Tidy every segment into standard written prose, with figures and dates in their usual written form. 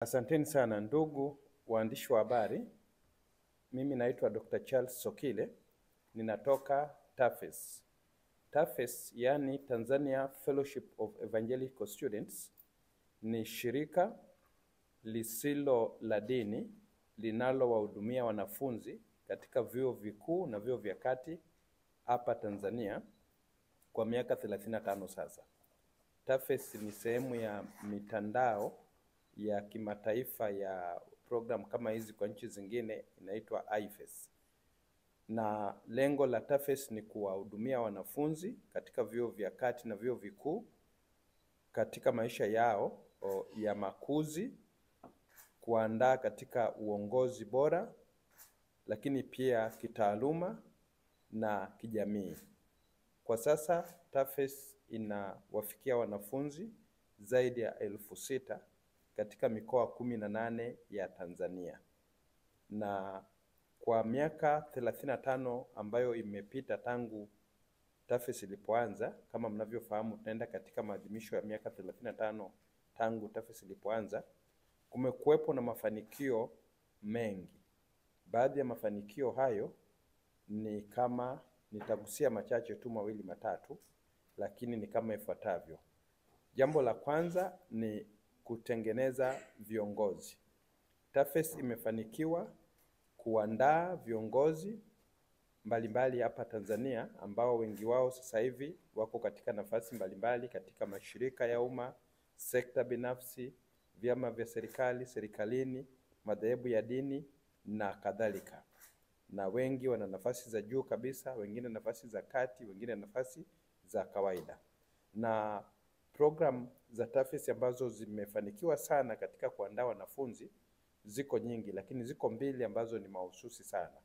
Asanteni sana ndugu waandishi wa habari. Mimi naitwa Dr. Charles Sokile, ninatoka TAFES. TAFES yani Tanzania Fellowship of Evangelical Students ni shirika lisilo la dini linalowahudumia wanafunzi katika vyuo vikuu na vyuo vya kati hapa Tanzania kwa miaka 35 sasa. TAFES ni sehemu ya mitandao ya kimataifa ya program kama hizi kwa nchi zingine inaitwa IFES. Na lengo la TAFES ni kuwahudumia wanafunzi katika vyuo vya kati na vyuo vikuu katika maisha yao ya makuzi, kuandaa katika uongozi bora, lakini pia kitaaluma na kijamii. Kwa sasa TAFES inawafikia wanafunzi zaidi ya 6,000 katika mikoa 18 ya Tanzania. Na kwa miaka 35 ambayo imepita tangu TAFES ilipoanza, kama mnavyofahamu tunaenda katika maadhimisho ya miaka 35 tangu TAFES ilipoanza, kumekuwepo na mafanikio mengi. Baadhi ya mafanikio hayo ni kama, nitagusia machache tu mawili matatu, lakini ni kama ifuatavyo. Jambo la kwanza ni kutengeneza viongozi. TAFES imefanikiwa kuandaa viongozi mbalimbali hapa Tanzania ambao wengi wao sasa hivi wako katika nafasi mbalimbali katika mashirika ya umma, sekta binafsi, vyama vya serikali, serikalini, madhehebu ya dini na kadhalika. Na wengi wana nafasi za juu kabisa, wengine nafasi za kati, wengine nafasi za kawaida. Na program za TAFES ambazo zimefanikiwa sana katika kuandaa wanafunzi ziko nyingi, lakini ziko mbili ambazo ni mahususi sana.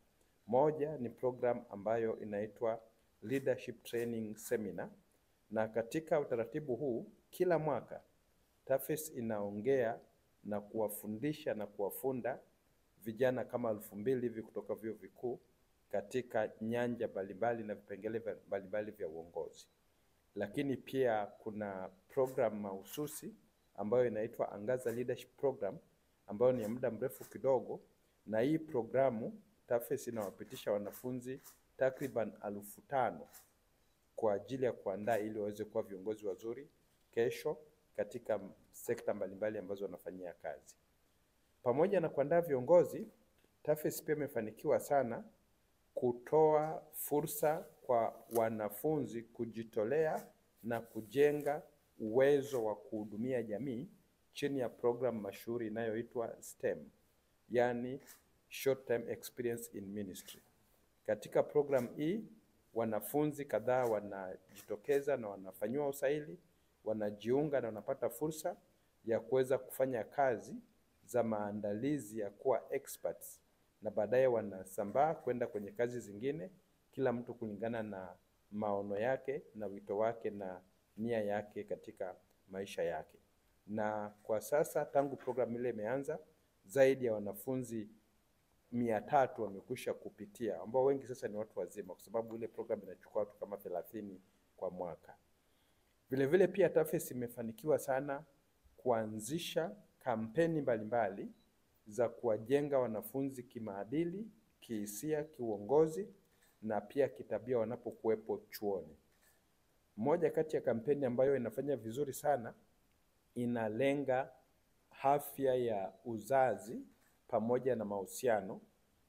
Moja ni program ambayo inaitwa Leadership Training Seminar, na katika utaratibu huu kila mwaka TAFES inaongea na kuwafundisha na kuwafunda vijana kama 2,000 hivi kutoka vyuo vikuu katika nyanja mbalimbali na vipengele mbalimbali vya uongozi. Lakini pia kuna program mahususi ambayo inaitwa Angaza Leadership Program ambayo ni ya muda mrefu kidogo, na hii programu TAFES inawapitisha wanafunzi takriban 5,000 kwa ajili ya kuandaa ili waweze kuwa viongozi wazuri kesho katika sekta mbalimbali ambazo wanafanyia kazi. Pamoja na kuandaa viongozi, TAFES pia imefanikiwa sana kutoa fursa kwa wanafunzi kujitolea na kujenga uwezo wa kuhudumia jamii chini ya program mashuhuri inayoitwa STEM, yani Short Term Experience in Ministry. Katika program hii wanafunzi kadhaa wanajitokeza na wanafanyiwa usaili, wanajiunga na wanapata fursa ya kuweza kufanya kazi za maandalizi ya kuwa experts, na baadaye wanasambaa kwenda kwenye kazi zingine, kila mtu kulingana na maono yake na wito wake na nia yake katika maisha yake. Na kwa sasa tangu program ile imeanza, zaidi ya wanafunzi 300 wamekwisha kupitia, ambao wengi sasa ni watu wazima kwa sababu ile program inachukua watu kama 30 kwa mwaka. Vile vile pia TAFES imefanikiwa sana kuanzisha kampeni mbalimbali za kuwajenga wanafunzi kimaadili, kihisia, kiuongozi na pia kitabia wanapokuwepo chuoni. Moja kati ya kampeni ambayo inafanya vizuri sana inalenga afya ya uzazi pamoja na mahusiano,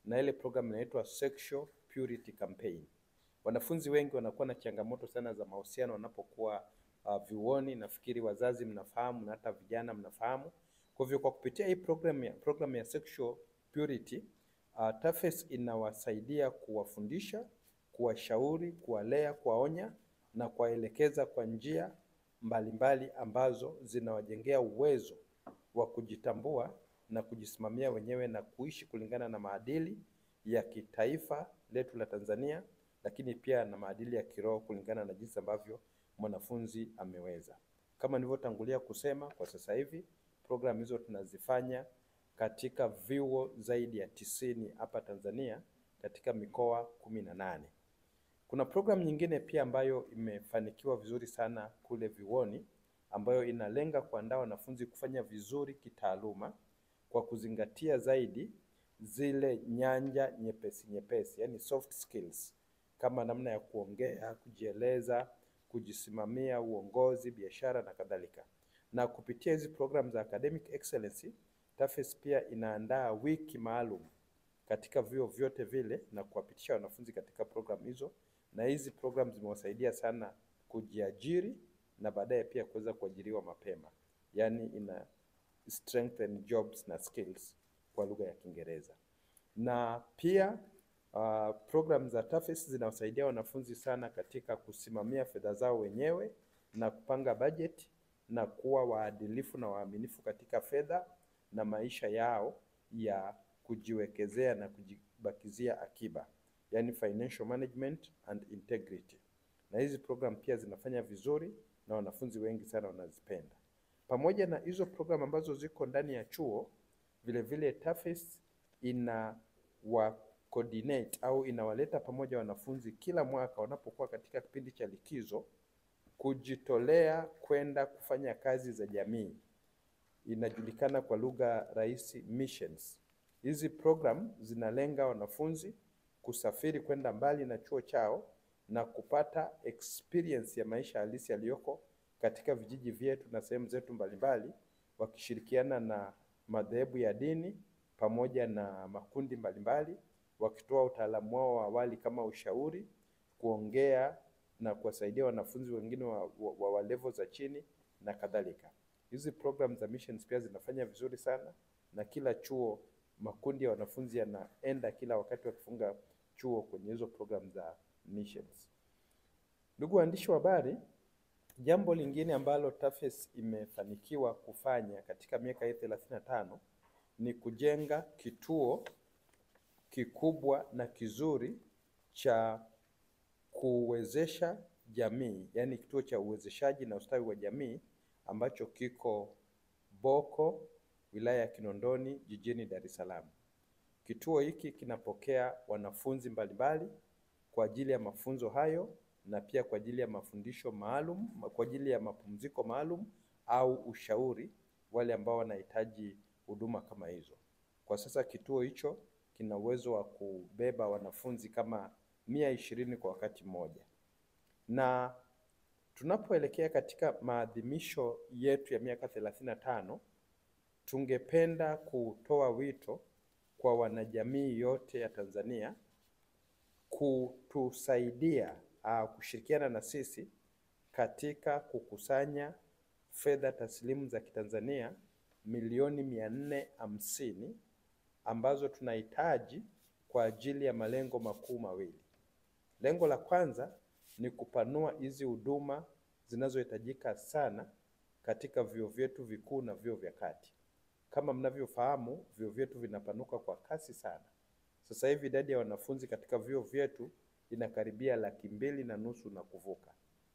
na ile program inaitwa Sexual Purity Campaign. Wanafunzi wengi wanakuwa na changamoto sana za mahusiano wanapokuwa vyuoni, nafikiri wazazi mnafahamu na hata vijana mnafahamu. Kwa hivyo kwa kupitia hii program ya Sexual Purity, TAFES inawasaidia kuwafundisha, kuwashauri, kuwalea, kuwaonya na kuwaelekeza kwa njia mbalimbali ambazo zinawajengea uwezo wa kujitambua na kujisimamia wenyewe na kuishi kulingana na maadili ya kitaifa letu la Tanzania, lakini pia na maadili ya kiroho kulingana na jinsi ambavyo mwanafunzi ameweza. Kama nilivyotangulia kusema, kwa sasa hivi program hizo tunazifanya katika vyuo zaidi ya 90 hapa Tanzania katika mikoa 18. Kuna program nyingine pia ambayo imefanikiwa vizuri sana kule vyuoni ambayo inalenga kuandaa wanafunzi kufanya vizuri kitaaluma kwa kuzingatia zaidi zile nyanja nyepesi, yani soft skills, kama namna ya kuongea, kujieleza, kujisimamia, uongozi, biashara na kadhalika. Na kupitia hizi program za academic excellence, TAFES pia inaandaa wiki maalum katika vyuo vyote vile na kuwapitisha wanafunzi katika program hizo, na hizi program zimewasaidia sana kujiajiri na baadaye pia kuweza kuajiriwa mapema, yani ina strengthen jobs na skills kwa lugha ya Kiingereza. Na pia program za TAFES zinawasaidia wanafunzi sana katika kusimamia fedha zao wenyewe na kupanga budget na kuwa waadilifu na waaminifu katika fedha na maisha yao ya kujiwekezea na kujibakizia akiba, yani financial management and integrity. Na hizi program pia zinafanya vizuri na wanafunzi wengi sana wanazipenda. Pamoja na hizo program ambazo ziko ndani ya chuo, vile vile TAFES coordinate au inawaleta pamoja wanafunzi kila mwaka wanapokuwa katika kipindi cha likizo kujitolea kwenda kufanya kazi za jamii. Inajulikana kwa lugha rahisi missions. Hizi program zinalenga wanafunzi kusafiri kwenda mbali na chuo chao na kupata experience ya maisha halisi yaliyoko katika vijiji vyetu na sehemu zetu mbalimbali, wakishirikiana na madhehebu ya dini pamoja na makundi mbalimbali, wakitoa utaalamu wao wa awali kama ushauri, kuongea na kuwasaidia wanafunzi wengine wa level za chini na kadhalika. Hizi program za missions pia zinafanya vizuri sana, na kila chuo makundi ya wanafunzi yanaenda kila wakati wakifunga chuo kwenye hizo program za missions. Ndugu waandishi wa habari, jambo lingine ambalo TAFES imefanikiwa kufanya katika miaka hii 35 ni kujenga kituo kikubwa na kizuri cha kuwezesha jamii, yani kituo cha uwezeshaji na ustawi wa jamii ambacho kiko Boko, wilaya ya Kinondoni, jijini Dar es Salaam. Kituo hiki kinapokea wanafunzi mbalimbali kwa ajili ya mafunzo hayo na pia kwa ajili ya mafundisho maalum, kwa ajili ya mapumziko maalum au ushauri wale ambao wanahitaji huduma kama hizo. Kwa sasa kituo hicho kina uwezo wa kubeba wanafunzi kama 120 kwa wakati mmoja. Na tunapoelekea katika maadhimisho yetu ya miaka 35, tungependa kutoa wito kwa wanajamii yote ya Tanzania kutusaidia kushirikiana na sisi katika kukusanya fedha taslimu za Kitanzania milioni 450 ambazo tunahitaji kwa ajili ya malengo makuu mawili. Lengo la kwanza ni kupanua hizi huduma zinazohitajika sana katika vyuo vyetu vikuu na vyuo vya kati. Kama mnavyofahamu, vyuo vyetu vinapanuka kwa kasi sana. Sasa hivi idadi ya wanafunzi katika vyuo vyetu inakaribia 250,000 na kuvuka.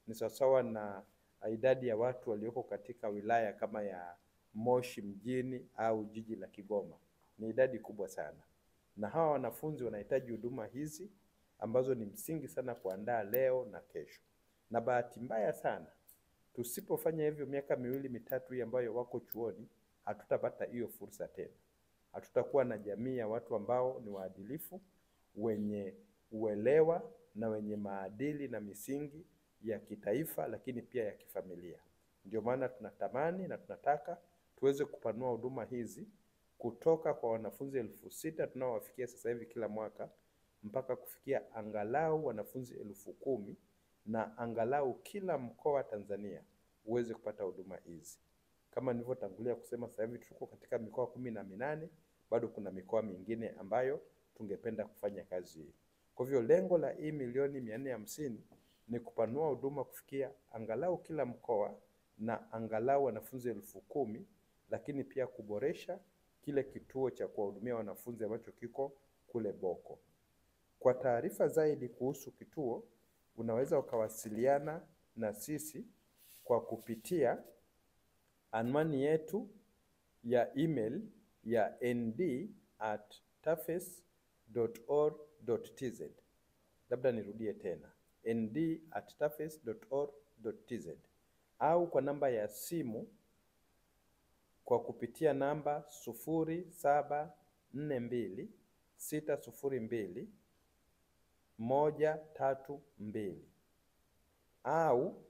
Ni sawasawa na idadi ya watu walioko katika wilaya kama ya Moshi mjini au jiji la Kigoma. Ni idadi kubwa sana. Na hawa wanafunzi wanahitaji huduma hizi ambazo ni msingi sana kuandaa leo na kesho. Na bahati mbaya sana, tusipofanya hivyo miaka 2-3 hii ambayo wako chuoni, hatutapata hiyo fursa tena. Hatutakuwa na jamii ya watu ambao ni waadilifu, wenye uelewa na wenye maadili na misingi ya kitaifa lakini pia ya kifamilia. Ndio maana tunatamani na tunataka tuweze kupanua huduma hizi kutoka kwa wanafunzi 6,000 tunaowafikia sasa hivi kila mwaka mpaka kufikia angalau wanafunzi 10,000, na angalau kila mkoa wa Tanzania uweze kupata huduma hizi. Kama nilivyotangulia kusema, sasa hivi tuko katika mikoa 18, bado kuna mikoa mingine ambayo tungependa kufanya kazi hii. Kwa hivyo lengo la hii milioni 450 ni kupanua huduma kufikia angalau kila mkoa na angalau wanafunzi 10,000, lakini pia kuboresha kile kituo cha kuwahudumia wanafunzi ambacho kiko kule Boko. Kwa taarifa zaidi kuhusu kituo, unaweza ukawasiliana na sisi kwa kupitia anwani yetu ya email ya nd@tafes.or.tz. Labda nirudie tena, nd@tafes.or.tz, au kwa namba ya simu kwa kupitia namba 0742602132 au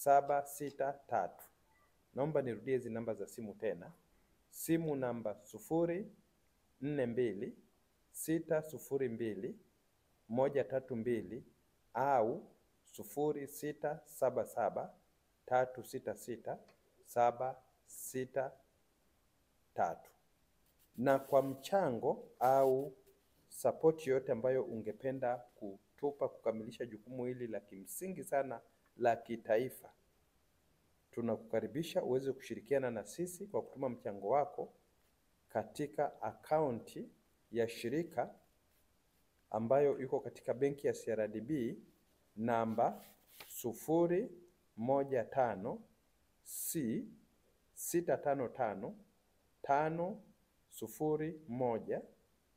0677366763. Naomba nirudie hizi namba za simu tena. Simu namba 0442602132 au 0677366763. Na kwa mchango au sapoti yote ambayo ungependa kutupa kukamilisha jukumu hili la kimsingi sana la kitaifa, tunakukaribisha uweze kushirikiana na sisi kwa kutuma mchango wako katika akaunti ya shirika ambayo iko katika benki ya CRDB namba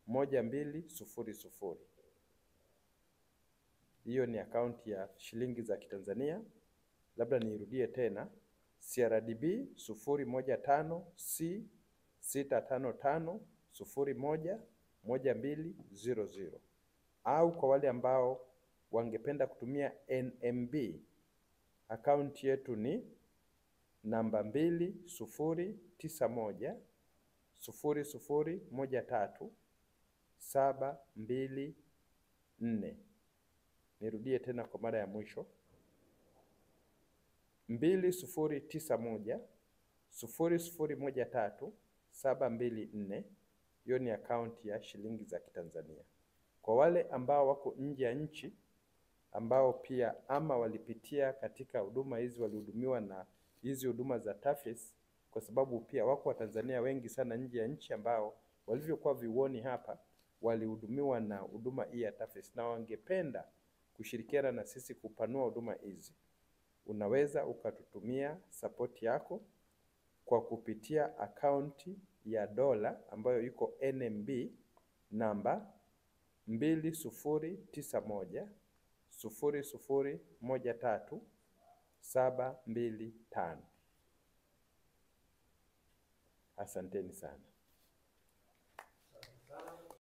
015C65550112000. Hiyo ni akaunti ya shilingi za Kitanzania. Labda niirudie tena, CRDB 015C655011200. Au kwa wale ambao wangependa kutumia NMB, akaunti yetu ni namba 209130013724. Nirudie tena kwa mara ya mwisho, 209130013724. Hiyo ni akaunti ya shilingi za Kitanzania. Kwa wale ambao wako nje ya nchi, ambao pia ama walipitia katika huduma hizi, walihudumiwa na hizi huduma za TAFES, kwa sababu pia wako Watanzania wengi sana nje ya nchi ambao walivyokuwa vioni hapa walihudumiwa na huduma hii ya TAFES na wangependa kushirikiana na sisi kupanua huduma hizi. Unaweza ukatutumia sapoti yako kwa kupitia akaunti ya dola ambayo iko NMB namba 209100013725. Asanteni sana.